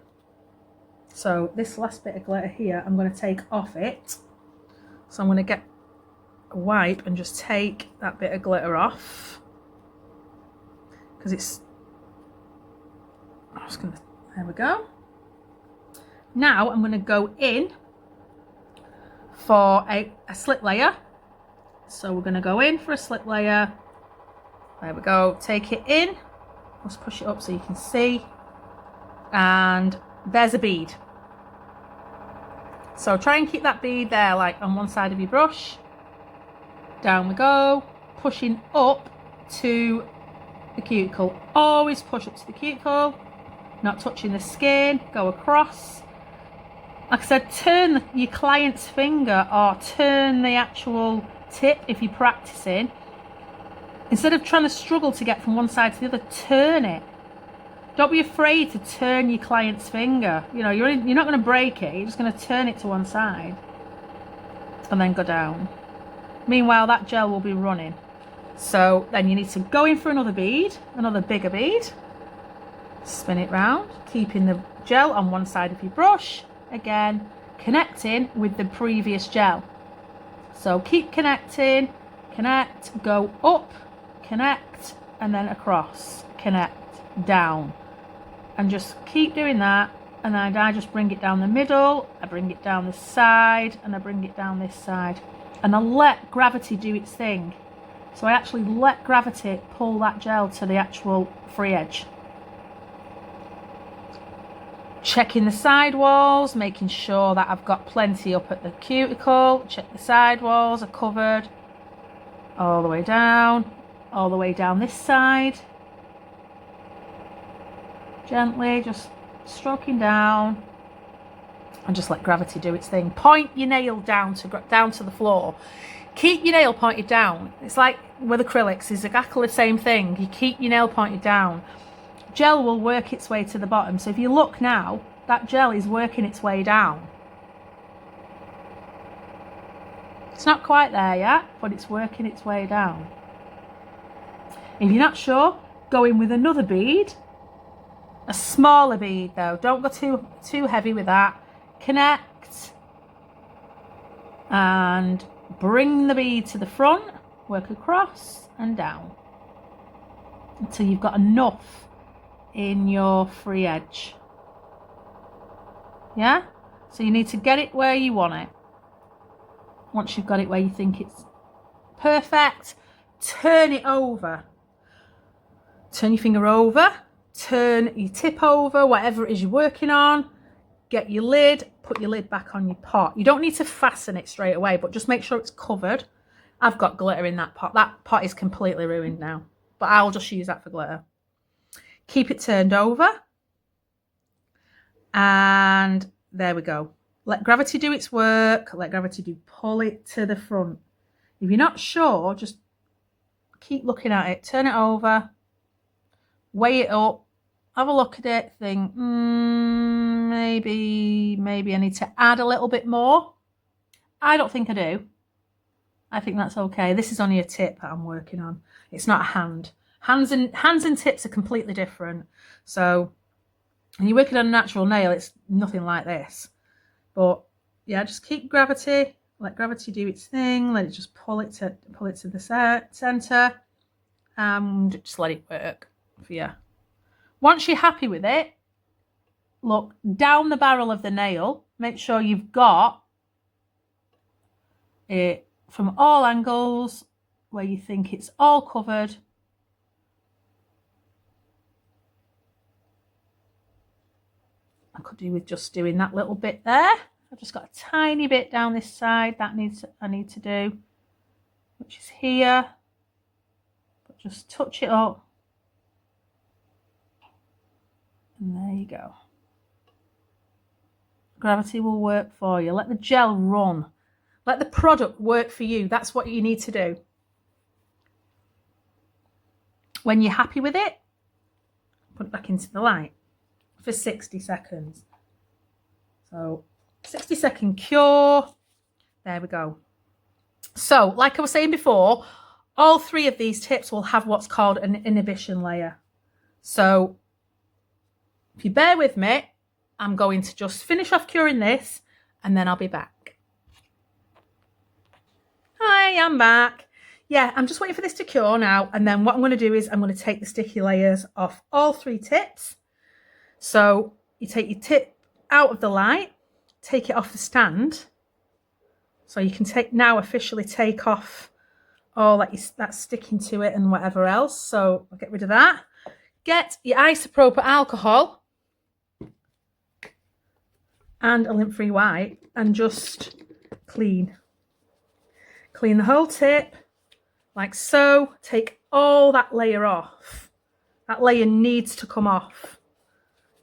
So this last bit of glitter here, I'm going to take off it. So I'm going to get a wipe and just take that bit of glitter off. Because it's... I'm just going to... There we go. Now I'm going to go in for a slip layer. So we're going to go in for a slip layer. There we go. Take it in. Let's push it up so you can see. And there's a bead. So try and keep that bead there, like on one side of your brush. Down we go. Pushing up to the cuticle. Always push up to the cuticle. Not touching the skin. Go across. Like I said, turn your client's finger or turn the actual tip if you're practicing. Instead of trying to struggle to get from one side to the other, turn it. Don't be afraid to turn your client's finger. You know, you're not going to break it. You're just going to turn it to one side and then go down. Meanwhile, that gel will be running. So then you need to go in for another bead, another bigger bead. Spin it round, keeping the gel on one side of your brush. Again, connecting with the previous gel. So keep connecting, connect, go up, connect, and then across, connect, down. And just keep doing that. And then I just bring it down the middle, I bring it down this side, and I bring it down this side. And I let gravity do its thing. So I actually let gravity pull that gel to the actual free edge. Checking the side walls, making sure that I've got plenty up at the cuticle. Check the side walls are covered. All the way down this side. Gently, just stroking down. And just let gravity do its thing. Point your nail down to the floor. Keep your nail pointed down. It's like with acrylics, it's exactly the same thing. You keep your nail pointed down. Gel will work its way to the bottom. So if you look now, that gel is working its way down. It's not quite there yet, but it's working its way down. If you're not sure, go in with another bead. A smaller bead though. Don't go too heavy with that. Connect. And bring the bead to the front. Work across and down. Until you've got enough in your free edge. Yeah? So you need to get it where you want it. Once you've got it where you think it's perfect, turn it over. Turn your finger over, turn your tip over, whatever it is you're working on. Get your lid, put your lid back on your pot. You don't need to fasten it straight away, but just make sure it's covered. I've got glitter in that pot. That pot is completely ruined now, but I'll just use that for glitter. Keep it turned over. And there we go. Let gravity do its work. Let gravity pull it to the front. If you're not sure, just keep looking at it. Turn it over. Weigh it up. Have a look at it. Think, maybe I need to add a little bit more. I don't think I do. I think that's okay. This is only a tip that I'm working on. It's not a hand. Hands and tips are completely different. So when you're working on a natural nail, it's nothing like this. But yeah, just keep gravity. Let gravity do its thing. Let it just pull it to the center, and just let it work for you. Once you're happy with it, look down the barrel of the nail. Make sure you've got it from all angles where you think it's all covered. I could do with just doing that little bit there. I've just got a tiny bit down this side that I need to do, which is here. But just touch it up. And there you go. Gravity will work for you. Let the gel run. Let the product work for you. That's what you need to do. When you're happy with it, put it back into the light for 60 seconds. So 60-second cure. There we go. So like I was saying before, all three of these tips will have what's called an inhibition layer. So if you bear with me, I'm going to just finish off curing this and then I'll be back. Hi, I'm back. Yeah, I'm just waiting for this to cure now. And then what I'm going to do is I'm going to take the sticky layers off all three tips. So you take your tip out of the light, take it off the stand. So you can now officially take off all that's sticking to it and whatever else. So I'll get rid of that. Get your isopropyl alcohol and a lint-free wipe and just clean the whole tip like so. Take all that layer off. That layer needs to come off.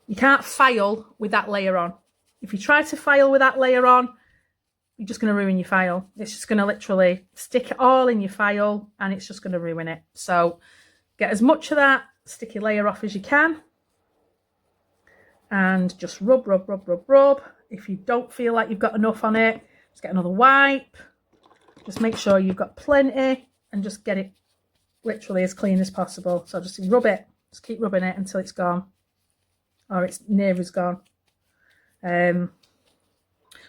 You can't file with that layer on. If you try to file with that layer on, you're just going to ruin your file. It's just going to literally stick it all in your file and it's just going to ruin it. So get as much of that sticky layer off as you can and just rub. If you don't feel like you've got enough on it, just get another wipe. Just make sure you've got plenty and just get it literally as clean as possible. So just rub it. Just keep rubbing it until it's gone or it's near as gone.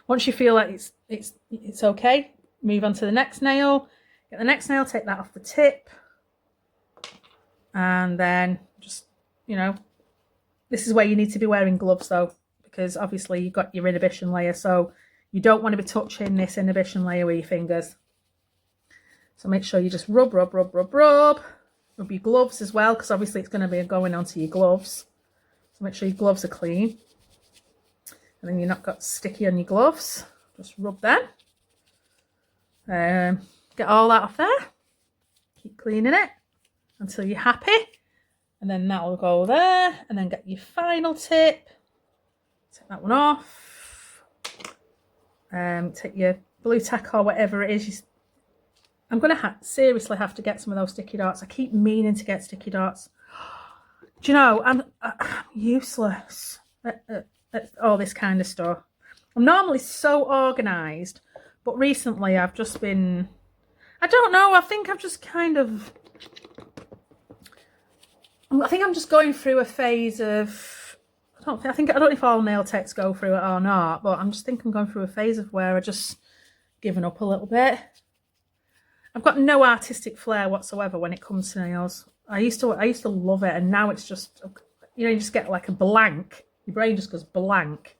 Once you feel like it's okay, move on to the next nail. Get the next nail, take that off the tip. And then just, this is where you need to be wearing gloves though, because obviously you've got your inhibition layer. So you don't want to be touching this inhibition layer with your fingers. So make sure you just rub your gloves as well, because obviously it's going to be going onto your gloves. So make sure your gloves are clean. And then you're not got sticky on your gloves. Just rub them. Get all that off there. Keep cleaning it until you're happy. And then that will go there. And then get your final tip. Take that one off. Take your blue tack or whatever it is I'm going to seriously have to get some of those sticky dots. I keep meaning to get sticky dots. Do you know, I'm useless at all this kind of stuff. I'm normally so organised, but recently I've just been, I don't know, I think I've just kind of, I think I'm just going through a phase of, I don't know if all nail techs go through it or not, but I'm just thinking I'm going through a phase of where I just given up a little bit. I've got no artistic flair whatsoever when it comes to nails. I used to love it, and now it's just, you know, you just get like a blank. Your brain just goes blank.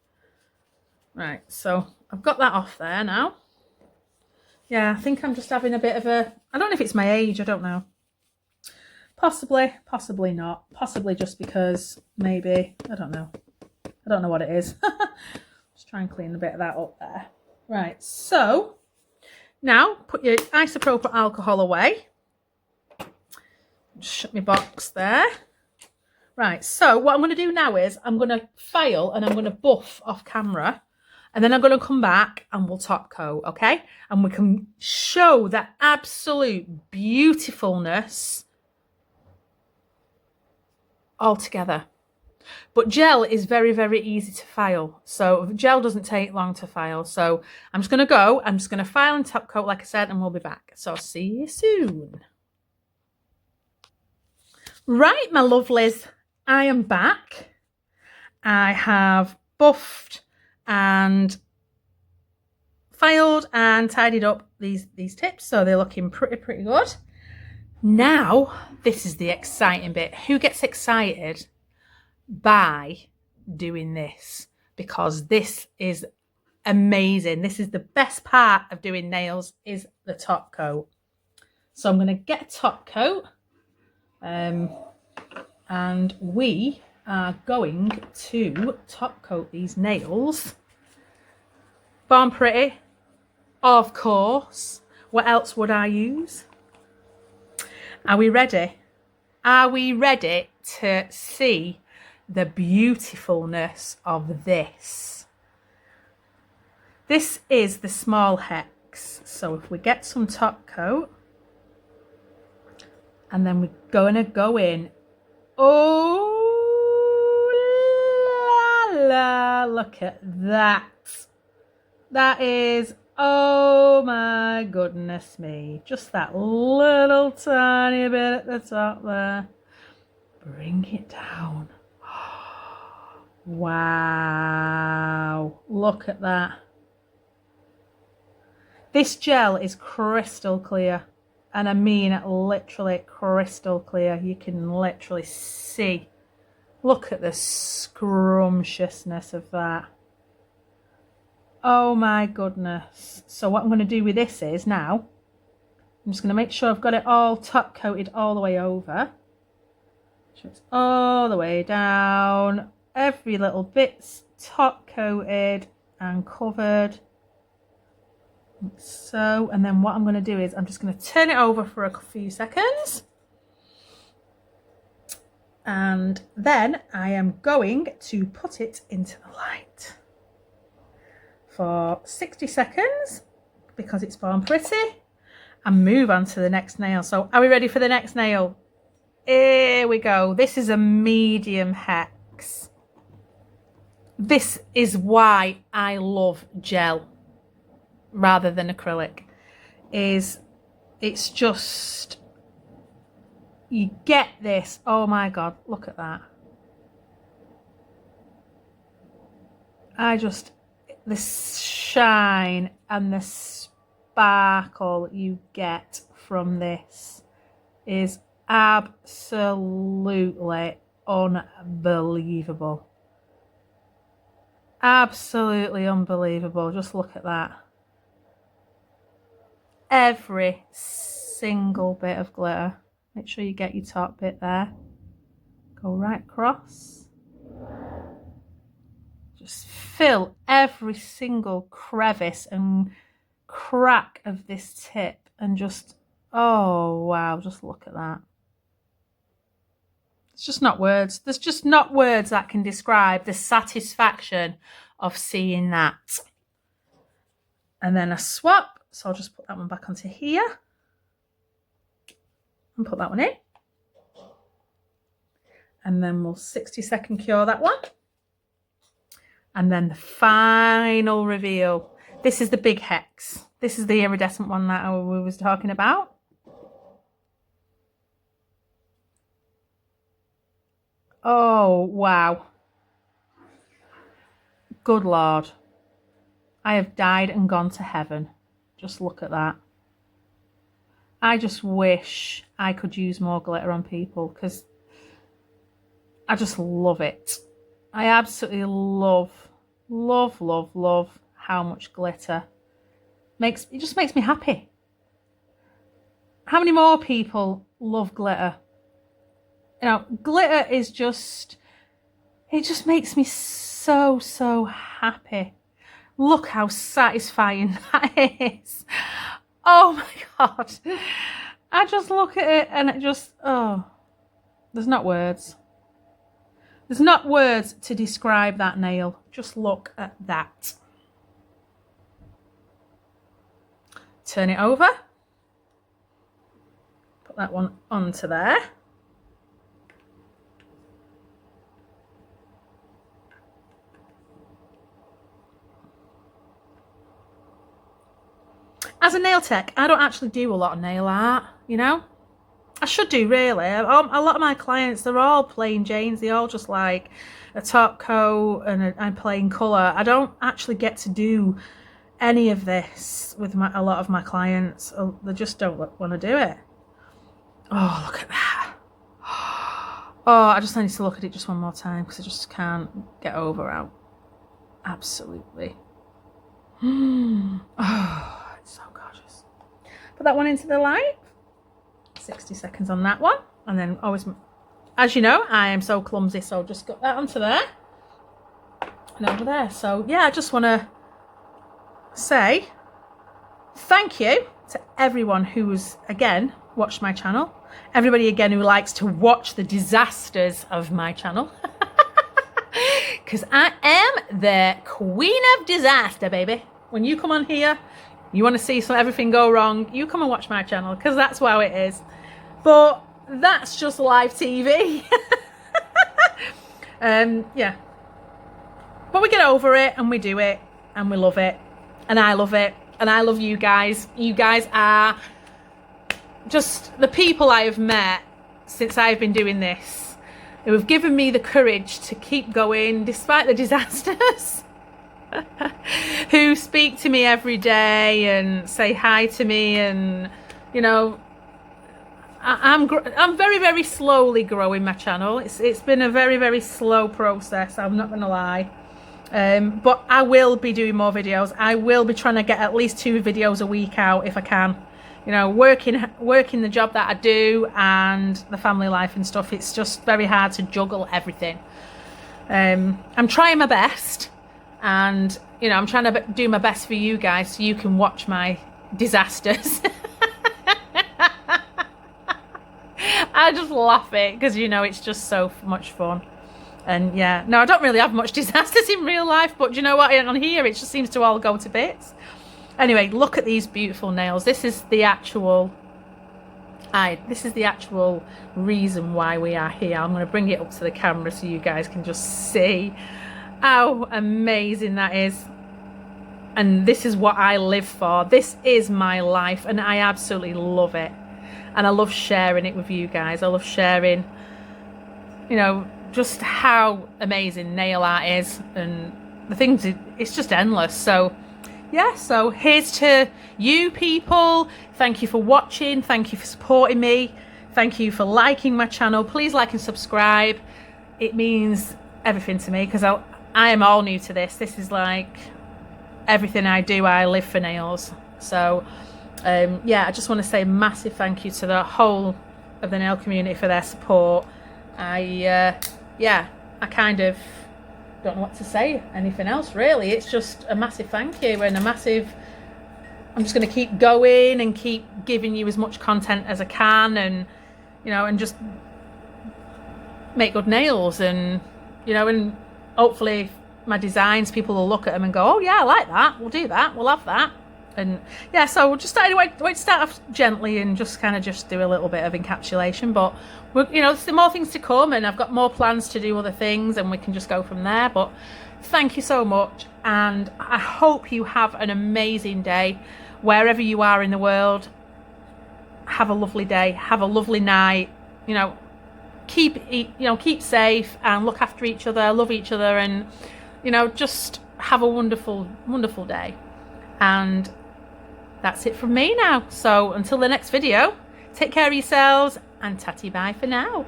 Right, so I've got that off there now. Yeah, I think I'm just having a bit of a, I don't know if it's my age, I don't know. Possibly, possibly not. Possibly just because maybe, I don't know. I don't know what it is. Just try and clean a bit of that up there. Right, so now put your isopropyl alcohol away. Just shut my box there. Right, so what I'm going to do now is I'm going to file and I'm going to buff off camera, and then I'm going to come back and we'll top coat, okay? And we can show that absolute beautifulness all together. But gel is very, very easy to file. So gel doesn't take long to file. So I'm just going to file and top coat, like I said, and we'll be back. So I'll see you soon. Right, my lovelies, I am back. I have buffed and filed and tidied up these tips, so they're looking pretty good. Now, this is the exciting bit. Who gets excited by doing this? Because this is amazing. This is the best part of doing nails, is the top coat. So I'm going to get a top coat. And we are going to top coat these nails. Born Pretty, of course. What else would I use? Are we ready? Are we ready to see the beautifulness of this? This is the small hex. So if we get some top coat, and then we're going to go in. Oh la la, look at that. That is, oh my goodness me. Just that little tiny bit at the top there. Bring it down. Wow. Look at that. This gel is crystal clear. And I mean literally crystal clear. You can literally see. Look at the scrumptiousness of that. Oh my goodness. So what I'm going to do with this is now, I'm just going to make sure I've got it all top coated all the way over. So it's all the way down. Every little bit's top coated and covered. Like so, and then what I'm going to do is I'm just going to turn it over for a few seconds, and then I am going to put it into the light for 60 seconds because it's Born Pretty, and move on to the next nail. So are we ready for the next nail? Here we go. This is a medium hex. This is why I love gel rather than acrylic. It's just, you get this, oh my god, look at that. The shine and the sparkle you get from this is absolutely unbelievable. Absolutely unbelievable. Just look at that. Every single bit of glitter. Make sure you get your top bit there. Go right across. Just fill every single crevice and crack of this tip and just, oh wow, just look at that. It's just not words. There's just not words that can describe the satisfaction of seeing that. And then a swap. So I'll just put that one back onto here. and put that one in. And then we'll 60-second cure that one. And then the final reveal. This is the big hex. This is the iridescent one that we was talking about. Oh, wow. Good Lord. I have died and gone to heaven. Just look at that. I just wish I could use more glitter on people because I just love it. I absolutely love how much glitter it just makes me happy. How many more people love glitter? You know, glitter is just, it just makes me so happy. Look how satisfying that is. Oh my God. I just look at it and it just, oh, there's not words. There's not words to describe that nail. Just look at that. Turn it over. Put that one onto there. As a nail tech, I don't actually do a lot of nail art, you know? I should do, really. A lot of my clients, they're all plain Janes. They all just like a top coat and plain colour. I don't actually get to do any of this with a lot of my clients. They just don't want to do it. Oh, look at that. Oh, I just need to look at it just one more time because I just can't get over how absolutely. Oh, it's so gorgeous. Put that one into the light. 60 seconds on that one. And then always, as you know, I am so clumsy, so just got that onto there and over there. So yeah, I just want to say thank you to everyone who's again watched my channel, everybody again who likes to watch the disasters of my channel, because I am the queen of disaster, baby. When you come on here, you want to see everything go wrong, you come and watch my channel, because that's how it is. But that's just live TV. Yeah, but we get over it and we do it and we love it, and I love it, and I love you guys. You guys are just the people I have met since I've been doing this, who have given me the courage to keep going despite the disasters. Who speak to me every day and say hi to me, and you know, I'm very slowly growing my channel. It's been a very slow process, I'm not gonna lie, but I will be doing more videos. I will be trying to get at least 2 videos a week out if I can. You know, working the job that I do and the family life and stuff, it's just very hard to juggle everything. I'm trying my best, and you know, I'm trying to do my best for you guys so you can watch my disasters. I just laugh it because, you know, it's just so much fun. And yeah, no, I don't really have much disasters in real life, but do you know what, on here it just seems to all go to bits. Anyway, look at these beautiful nails. This is the actual reason why we are here. I'm going to bring it up to the camera so you guys can just see how amazing that is. And this is what I live for. This is my life, and I absolutely love it. And I love sharing it with you guys. I love sharing, you know, just how amazing nail art is, and the things, it's just endless. So yeah, so here's to you people. Thank you for watching. Thank you for supporting me. Thank you for liking my channel. Please like and subscribe. It means everything to me because I am all new to this. This is like everything I do. I live for nails. So yeah, I just want to say a massive thank you to the whole of the nail community for their support. Yeah, I kind of don't know what to say anything else really. It's just a massive thank you and a massive, I'm just going to keep going and keep giving you as much content as I can, and you know, and just make good nails, and you know, and hopefully my designs, people will look at them and go, oh yeah, I like that, we'll do that, we'll have that. And yeah, so we'll just start off gently and just kind of just do a little bit of encapsulation, but you know, there's more things to come, and I've got more plans to do other things, and we can just go from there. But thank you so much, and I hope you have an amazing day wherever you are in the world. Have a lovely day, have a lovely night, you know, keep safe and look after each other, love each other, and you know, just have a wonderful day. And that's it from me now. So until the next video, take care of yourselves, and tatty bye for now.